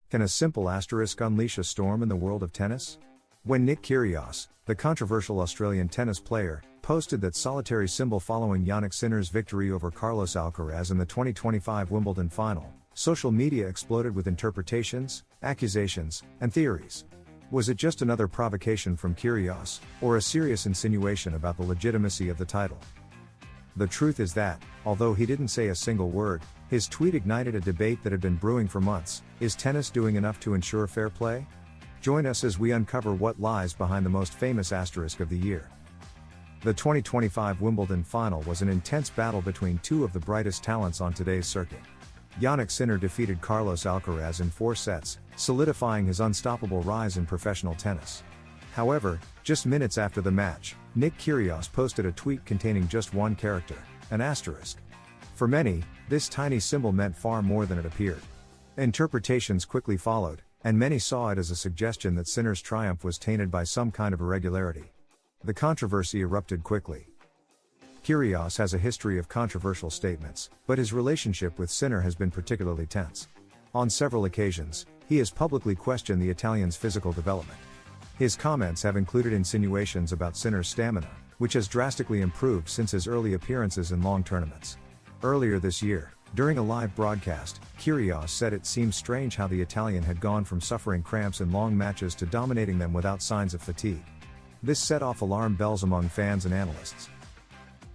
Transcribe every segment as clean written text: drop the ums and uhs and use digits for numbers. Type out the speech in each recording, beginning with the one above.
Can a simple asterisk unleash a storm in the world of tennis? When Nick Kyrgios, the controversial Australian tennis player, posted that solitary symbol following Jannik Sinner's victory over Carlos Alcaraz in the 2025 Wimbledon final, social media exploded with interpretations, accusations, and theories. Was it just another provocation from Kyrgios, or a serious insinuation about the legitimacy of the title? The truth is that, although he didn't say a single word, his tweet ignited a debate that had been brewing for months. Is tennis doing enough to ensure fair play? Join us as we uncover what lies behind the most famous asterisk of the year. The 2025 Wimbledon final was an intense battle between two of the brightest talents on today's circuit. Jannik Sinner defeated Carlos Alcaraz in 4 sets, solidifying his unstoppable rise in professional tennis. However, just minutes after the match, Nick Kyrgios posted a tweet containing just one character, an asterisk. For many, this tiny symbol meant far more than it appeared. Interpretations quickly followed, and many saw it as a suggestion that Sinner's triumph was tainted by some kind of irregularity. The controversy erupted quickly. Kyrgios has a history of controversial statements, but his relationship with Sinner has been particularly tense. On several occasions, he has publicly questioned the Italian's physical development. His comments have included insinuations about Sinner's stamina, which has drastically improved since his early appearances in long tournaments. Earlier this year, during a live broadcast, Kyrgios said it seemed strange how the Italian had gone from suffering cramps in long matches to dominating them without signs of fatigue. This set off alarm bells among fans and analysts.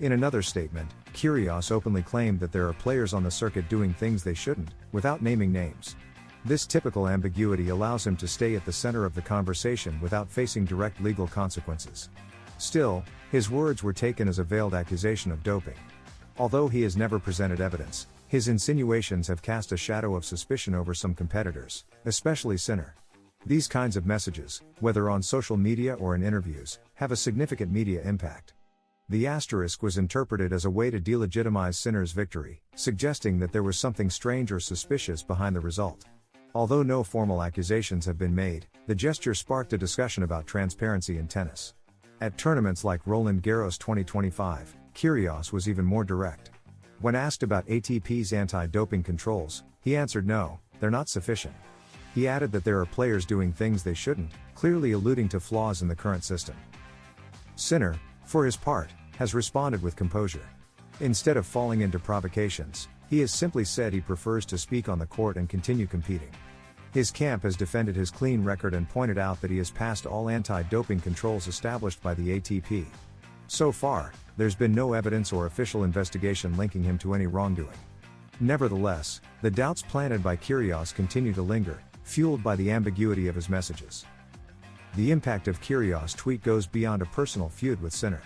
In another statement, Kyrgios openly claimed that there are players on the circuit doing things they shouldn't, without naming names. This typical ambiguity allows him to stay at the center of the conversation without facing direct legal consequences. Still, his words were taken as a veiled accusation of doping. Although he has never presented evidence, his insinuations have cast a shadow of suspicion over some competitors, especially Sinner. These kinds of messages, whether on social media or in interviews, have a significant media impact. The asterisk was interpreted as a way to delegitimize Sinner's victory, suggesting that there was something strange or suspicious behind the result. Although no formal accusations have been made, the gesture sparked a discussion about transparency in tennis. At tournaments like Roland Garros 2025, Kyrgios was even more direct. When asked about ATP's anti-doping controls, he answered no, they're not sufficient. He added that there are players doing things they shouldn't, clearly alluding to flaws in the current system. Sinner, for his part, has responded with composure. Instead of falling into provocations, he has simply said he prefers to speak on the court and continue competing. His camp has defended his clean record and pointed out that he has passed all anti-doping controls established by the ATP. So far, there's been no evidence or official investigation linking him to any wrongdoing. Nevertheless, the doubts planted by Kyrgios continue to linger, fueled by the ambiguity of his messages. The impact of Kyrgios' tweet goes beyond a personal feud with Sinner.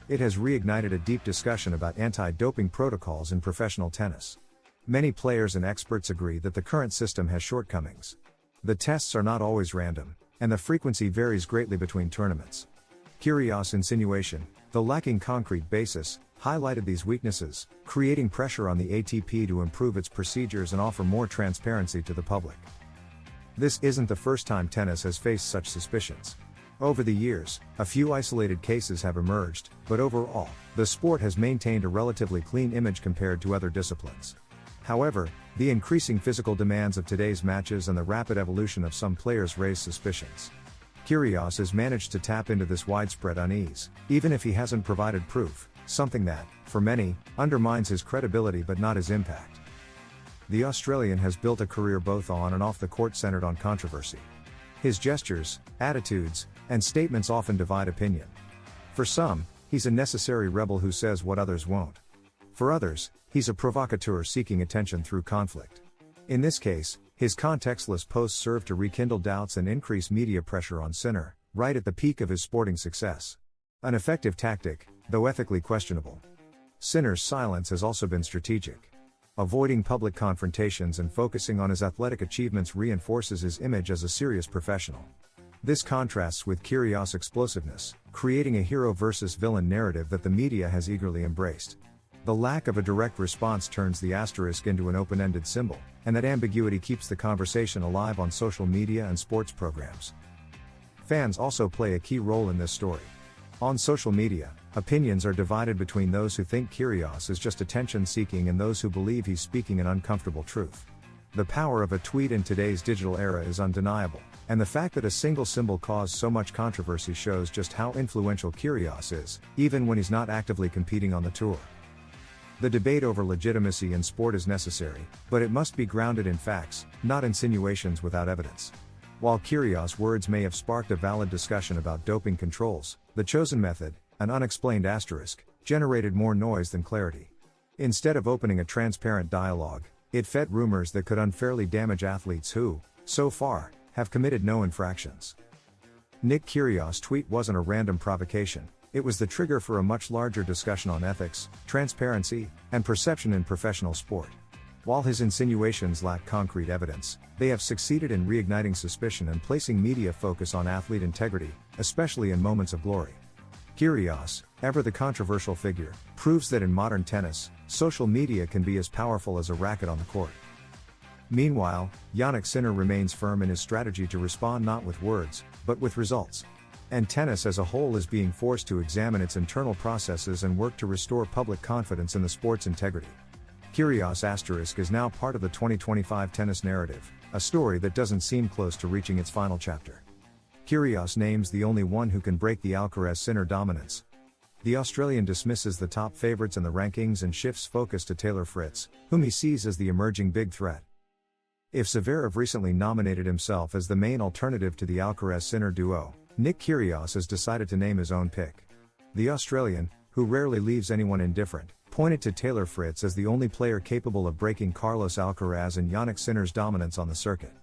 It has reignited a deep discussion about anti-doping protocols in professional tennis. Many players and experts agree that the current system has shortcomings. The tests are not always random, and the frequency varies greatly between tournaments. Kyrgios' insinuation, though lacking concrete basis, highlighted these weaknesses, creating pressure on the ATP to improve its procedures and offer more transparency to the public. This isn't the first time tennis has faced such suspicions. Over the years, a few isolated cases have emerged, but overall, the sport has maintained a relatively clean image compared to other disciplines. However, the increasing physical demands of today's matches and the rapid evolution of some players raise suspicions. Kyrgios has managed to tap into this widespread unease, even if he hasn't provided proof, something that, for many, undermines his credibility but not his impact. The Australian has built a career both on and off the court centered on controversy. His gestures, attitudes, and statements often divide opinion. For some, he's a necessary rebel who says what others won't. For others, he's a provocateur seeking attention through conflict. In this case, his contextless posts serve to rekindle doubts and increase media pressure on Sinner, right at the peak of his sporting success. An effective tactic, though ethically questionable. Sinner's silence has also been strategic. Avoiding public confrontations and focusing on his athletic achievements reinforces his image as a serious professional. This contrasts with Kyrgios' explosiveness, creating a hero versus villain narrative that the media has eagerly embraced. The lack of a direct response turns the asterisk into an open-ended symbol, and that ambiguity keeps the conversation alive on social media and sports programs. Fans also play a key role in this story. On social media, opinions are divided between those who think Kyrgios is just attention-seeking and those who believe he's speaking an uncomfortable truth. The power of a tweet in today's digital era is undeniable, and the fact that a single symbol caused so much controversy shows just how influential Kyrgios is, even when he's not actively competing on the tour. The debate over legitimacy in sport is necessary, but it must be grounded in facts, not insinuations without evidence. While Kyrgios' words may have sparked a valid discussion about doping controls, the chosen method, an unexplained asterisk, generated more noise than clarity. Instead of opening a transparent dialogue, it fed rumors that could unfairly damage athletes who, so far, have committed no infractions. Nick Kyrgios' tweet wasn't a random provocation. It was the trigger for a much larger discussion on ethics, transparency, and perception in professional sport. While his insinuations lack concrete evidence, they have succeeded in reigniting suspicion and placing media focus on athlete integrity, especially in moments of glory. Kyrgios, ever the controversial figure, proves that in modern tennis, social media can be as powerful as a racket on the court. Meanwhile, Jannik Sinner remains firm in his strategy to respond not with words, but with results. And tennis as a whole is being forced to examine its internal processes and work to restore public confidence in the sport's integrity. Kyrgios asterisk is now part of the 2025 tennis narrative, a story that doesn't seem close to reaching its final chapter. Kyrgios names the only one who can break the Alcaraz-Sinner dominance. The Australian dismisses the top favorites in the rankings and shifts focus to Taylor Fritz, whom he sees as the emerging big threat. If Zverev recently nominated himself as the main alternative to the Alcaraz-Sinner duo, Nick Kyrgios has decided to name his own pick. The Australian, who rarely leaves anyone indifferent, pointed to Taylor Fritz as the only player capable of breaking Carlos Alcaraz and Jannik Sinner's dominance on the circuit.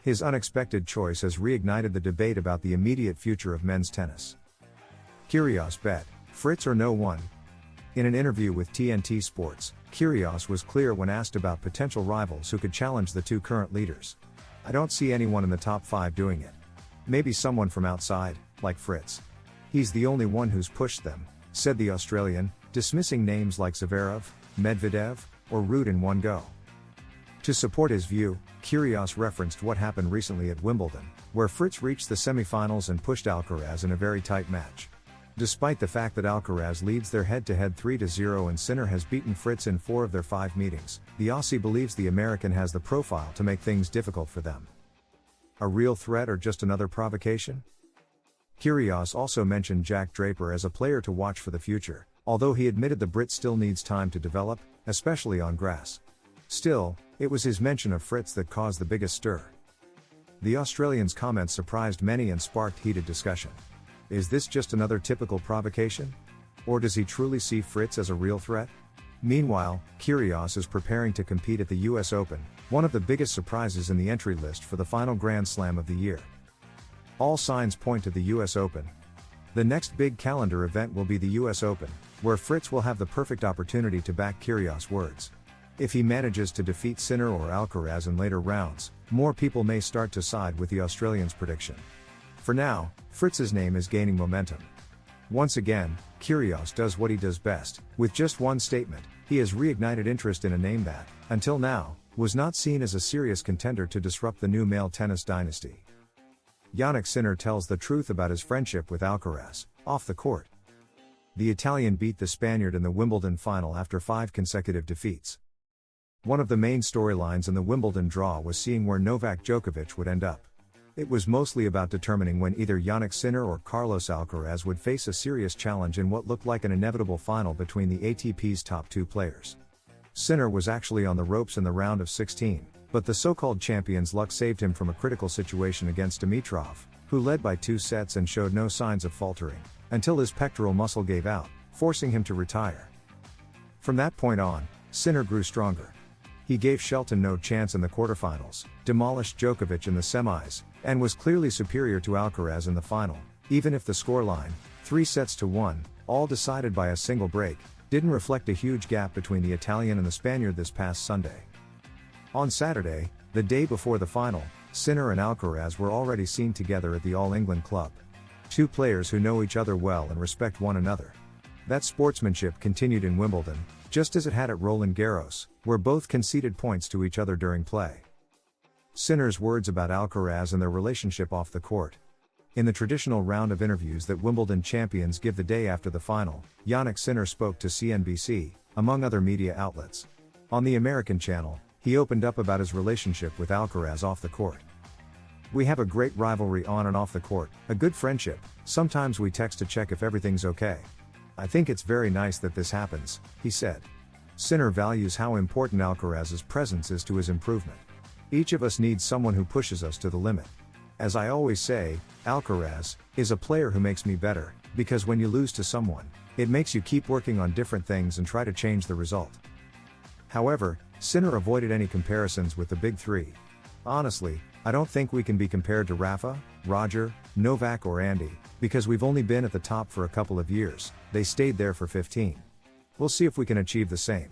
His unexpected choice has reignited the debate about the immediate future of men's tennis. Kyrgios bet, Fritz or no one. In an interview with TNT Sports, Kyrgios was clear when asked about potential rivals who could challenge the two current leaders. "I don't see anyone in the top 5 doing it. Maybe someone from outside, like Fritz. He's the only one who's pushed them," said the Australian, dismissing names like Zverev, Medvedev, or Ruud in one go. To support his view, Kyrgios referenced what happened recently at Wimbledon, where Fritz reached the semi-finals and pushed Alcaraz in a very tight match. Despite the fact that Alcaraz leads their head-to-head 3-0 and Sinner has beaten Fritz in 4 of their 5 meetings, the Aussie believes the American has the profile to make things difficult for them. A real threat or just another provocation? Kyrgios also mentioned Jack Draper as a player to watch for the future, although he admitted the Brit still needs time to develop, especially on grass. Still, it was his mention of Fritz that caused the biggest stir. The Australian's comments surprised many and sparked heated discussion. Is this just another typical provocation? Or does he truly see Fritz as a real threat? Meanwhile, Kyrgios is preparing to compete at the US Open, one of the biggest surprises in the entry list for the final Grand Slam of the year. All signs point to the US Open. The next big calendar event will be the US Open, where Fritz will have the perfect opportunity to back Kyrgios' words. If he manages to defeat Sinner or Alcaraz in later rounds, more people may start to side with the Australian's prediction. For now, Fritz's name is gaining momentum. Once again, Kyrgios does what he does best. With just one statement, he has reignited interest in a name that, until now, was not seen as a serious contender to disrupt the new male tennis dynasty. Jannik Sinner tells the truth about his friendship with Alcaraz, off the court. The Italian beat the Spaniard in the Wimbledon final after 5 consecutive defeats. One of the main storylines in the Wimbledon draw was seeing where Novak Djokovic would end up. It was mostly about determining when either Jannik Sinner or Carlos Alcaraz would face a serious challenge in what looked like an inevitable final between the ATP's top 2 players. Sinner was actually on the ropes in the round of 16, but the so-called champion's luck saved him from a critical situation against Dimitrov, who led by 2 sets and showed no signs of faltering, until his pectoral muscle gave out, forcing him to retire. From that point on, Sinner grew stronger. He gave Shelton no chance in the quarterfinals, demolished Djokovic in the semis, and was clearly superior to Alcaraz in the final, even if the scoreline, 3-1, all decided by a single break, didn't reflect a huge gap between the Italian and the Spaniard this past Sunday. On Saturday, the day before the final, Sinner and Alcaraz were already seen together at the All England Club. 2 players who know each other well and respect one another. That sportsmanship continued in Wimbledon, just as it had at Roland Garros, where both conceded points to each other during play. Sinner's words about Alcaraz and their relationship off the court. In the traditional round of interviews that Wimbledon champions give the day after the final, Jannik Sinner spoke to CNBC, among other media outlets. On the American channel, He opened up about his relationship with Alcaraz off the court. "We have a great rivalry on and off the court, a good friendship. Sometimes we text to check if everything's okay. I think it's very nice that this happens," he said. Sinner values how important Alcaraz's presence is to his improvement. "Each of us needs someone who pushes us to the limit. As I always say, Alcaraz is a player who makes me better, because when you lose to someone, it makes you keep working on different things and try to change the result." However, Sinner avoided any comparisons with the big three. "Honestly, I don't think we can be compared to Rafa, Roger, Novak or Andy, because we've only been at the top for a couple of years, they stayed there for 15. We'll see if we can achieve the same."